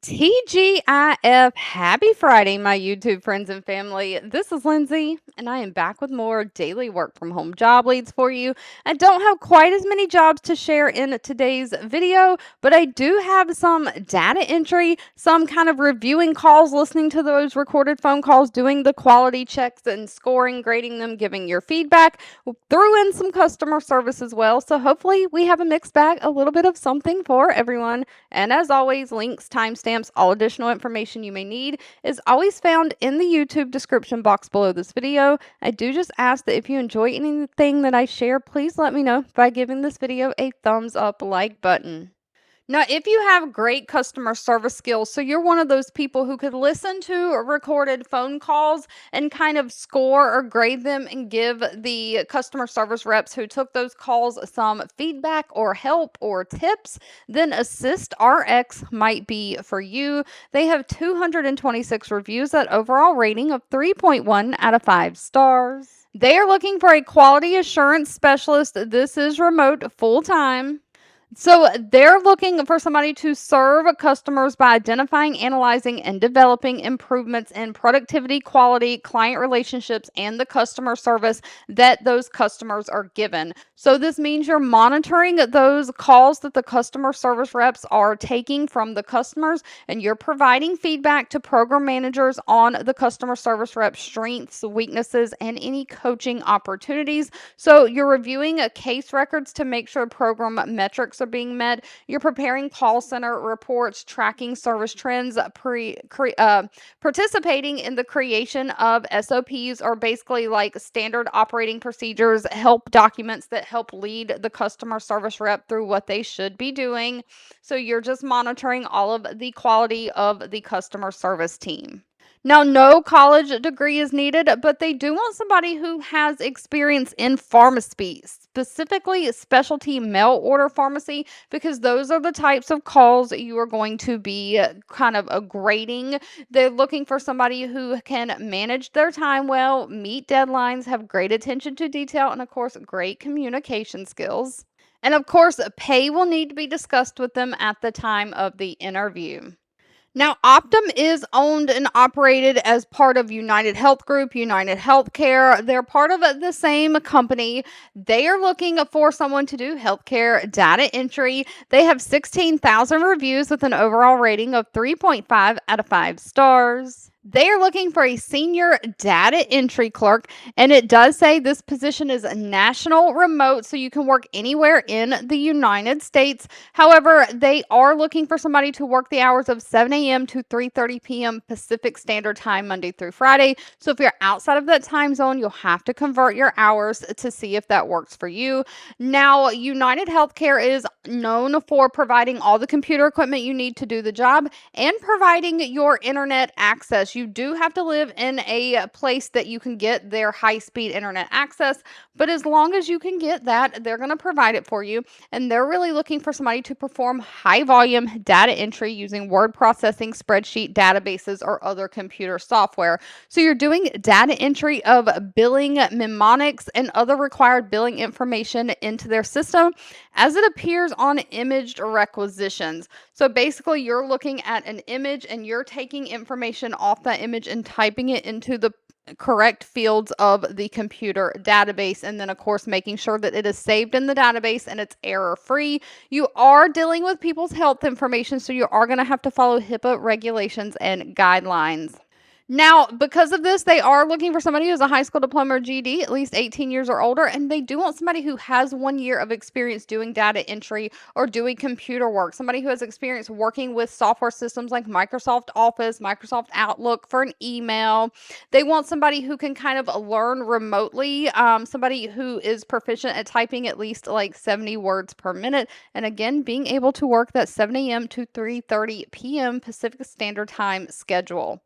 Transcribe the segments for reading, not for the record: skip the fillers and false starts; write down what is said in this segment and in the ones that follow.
TGIF, happy Friday, my YouTube friends and family. This is Lindsay, and I am back with more daily work from home job leads for you. I don't have quite as many jobs to share in today's video, but I do have some data entry, some kind of reviewing calls, listening to those recorded phone calls, doing the quality checks and scoring, grading them, giving your feedback. Threw in some customer service as well. So hopefully we have a mixed bag, a little bit of something for everyone. And as always, links, timestamps, all additional information you may need is always found in the YouTube description box below this video. I do just ask that if you enjoy anything that I share, please let me know by giving this video a thumbs up like button. Now, if you have great customer service skills, so you're one of those people who could listen to recorded phone calls and kind of score or grade them and give the customer service reps who took those calls some feedback or help or tips, then AssistRX might be for you. They have 226 reviews at overall rating of 3.1 out of 5 stars. They are looking for a quality assurance specialist. This is remote full time. So they're looking for somebody to serve customers by identifying, analyzing, and developing improvements in productivity, quality, client relationships, and the customer service that those customers are given. So this means you're monitoring those calls that the customer service reps are taking from the customers, and you're providing feedback to program managers on the customer service rep's strengths, weaknesses, and any coaching opportunities. So you're reviewing case records to make sure program metrics are being met. You're preparing call center reports, tracking service trends, participating in the creation of SOPs, or basically like standard operating procedures, help documents that help lead the customer service rep through what they should be doing. So you're just monitoring all of the quality of the customer service team. Now, no college degree is needed, but they do want somebody who has experience in pharmacy, specifically specialty mail order pharmacy, because those are the types of calls you are going to be kind of grading. They're looking for somebody who can manage their time well, meet deadlines, have great attention to detail, and of course, great communication skills. And of course, pay will need to be discussed with them at the time of the interview. Now, Optum is owned and operated as part of United Health Group, United Healthcare. They're part of the same company. They are looking for someone to do healthcare data entry. They have 16,000 reviews with an overall rating of 3.5 out of 5 stars. They are looking for a senior data entry clerk, and it does say this position is a national remote, so you can work anywhere in the United States. However, they are looking for somebody to work the hours of 7 a.m. to 3:30 p.m. Pacific Standard Time, Monday through Friday. So if you're outside of that time zone, you'll have to convert your hours to see if that works for you. Now, United Healthcare is known for providing all the computer equipment you need to do the job and providing your internet access. You do have to live in a place that you can get their high-speed internet access, but as long as you can get that, they're going to provide it for you. And they're really looking for somebody to perform high-volume data entry using word processing, spreadsheet databases, or other computer software. So you're doing data entry of billing mnemonics and other required billing information into their system as it appears on imaged requisitions. So basically, you're looking at an image and you're taking information off that image and typing it into the correct fields of the computer database, and then of course making sure that it is saved in the database and it's error free. You are dealing with people's health information, so you are going to have to follow HIPAA regulations and guidelines. Now, because of this, they are looking for somebody who has a high school diploma or GED, at least 18 years or older, and they do want somebody who has 1 year of experience doing data entry or doing computer work, somebody who has experience working with software systems like Microsoft Office, Microsoft Outlook for an email. They want somebody who can kind of learn remotely, somebody who is proficient at typing at least like 70 words per minute, and again, being able to work that 7 a.m. to 3:30 p.m. Pacific Standard Time schedule.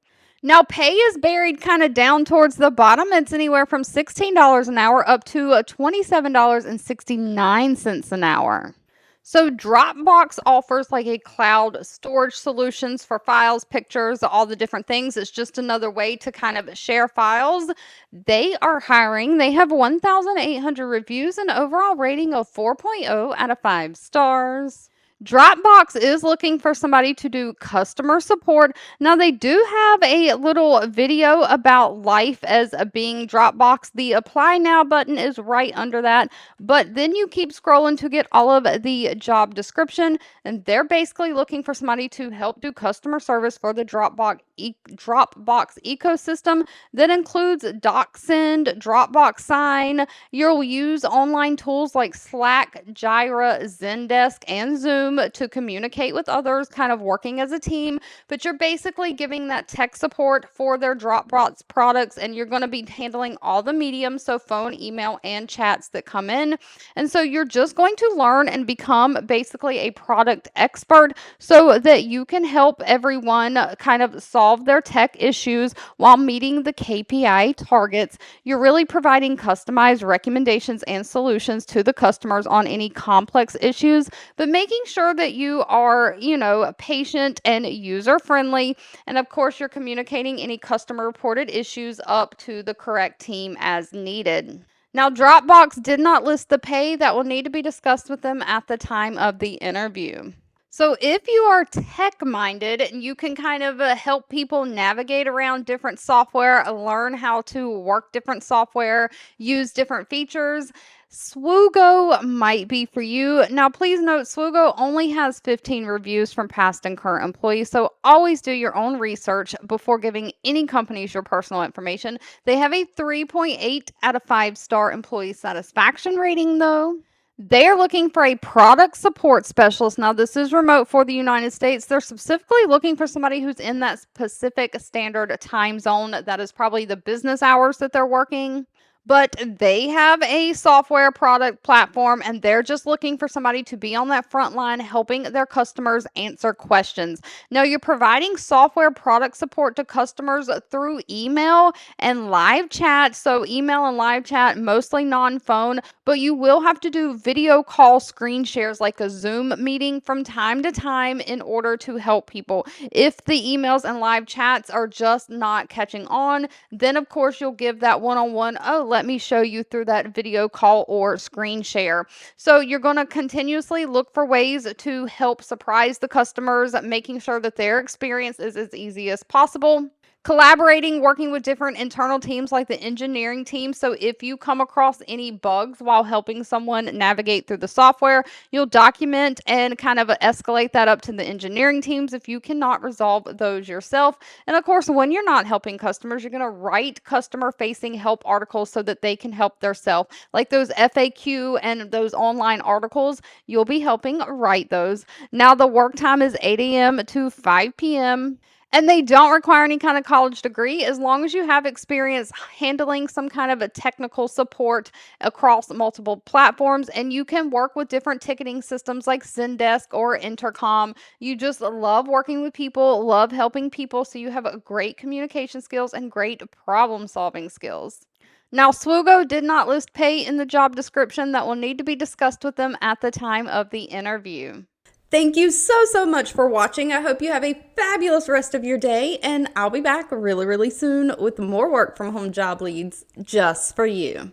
Now, pay is buried kind of down towards the bottom. It's anywhere from $16 an hour up to $27.69 an hour. So Dropbox offers like a cloud storage solutions for files, pictures, all the different things. It's just another way to kind of share files. They are hiring. They have 1,800 reviews and overall rating of 4.0 out of 5 stars. Dropbox is looking for somebody to do customer support. Now, they do have a little video about life as a being Dropbox. The apply now button is right under that, but then you keep scrolling to get all of the job description, and they're basically looking for somebody to help do customer service for the Dropbox ecosystem that includes DocSend, Dropbox Sign. You'll use online tools like Slack, Jira, Zendesk, and Zoom to communicate with others, kind of working as a team. But you're basically giving that tech support for their Dropbox products, and you're going to be handling all the mediums, so phone, email, and chats that come in. And so you're just going to learn and become basically a product expert so that you can help everyone kind of solve their tech issues while meeting the KPI targets. You're really providing customized recommendations and solutions to the customers on any complex issues, but making sure that you are, patient and user friendly. And of course, you're communicating any customer reported issues up to the correct team as needed. Now, Dropbox did not list the pay. That will need to be discussed with them at the time of the interview. So, if you are tech minded and you can kind of help people navigate around different software, learn how to work different software, use different features, Swoogo might be for you. Now, please note, Swoogo only has 15 reviews from past and current employees, so always do your own research before giving any companies your personal information. They have a 3.8 out of 5-star employee satisfaction rating, though. They are looking for a product support specialist. Now, this is remote for the United States. They're specifically looking for somebody who's in that Pacific Standard Time zone. That is probably the business hours that they're working. But they have a software product platform, and they're just looking for somebody to be on that front line helping their customers answer questions. Now, you're providing software product support to customers through email and live chat. So, email and live chat, mostly non phone, but you will have to do video call screen shares like a Zoom meeting from time to time in order to help people. If the emails and live chats are just not catching on, then of course you'll give that one-on-one, oh, let me show you through that video call or screen share. So you're going to continuously look for ways to help surprise the customers, making sure that their experience is as easy as possible. Collaborating, working with different internal teams like the engineering team. So if you come across any bugs while helping someone navigate through the software, you'll document and kind of escalate that up to the engineering teams if you cannot resolve those yourself. And of course, when you're not helping customers, you're going to write customer-facing help articles so that they can help themselves. Like those FAQ and those online articles, you'll be helping write those. Now, the work time is 8 a.m. to 5 p.m. And they don't require any kind of college degree as long as you have experience handling some kind of a technical support across multiple platforms. And you can work with different ticketing systems like Zendesk or Intercom. You just love working with people, love helping people. So you have a great communication skills and great problem solving skills. Now, Swoogo did not list pay in the job description. That will need to be discussed with them at the time of the interview. Thank you so much for watching. I hope you have a fabulous rest of your day, and I'll be back really soon with more work from home job leads just for you.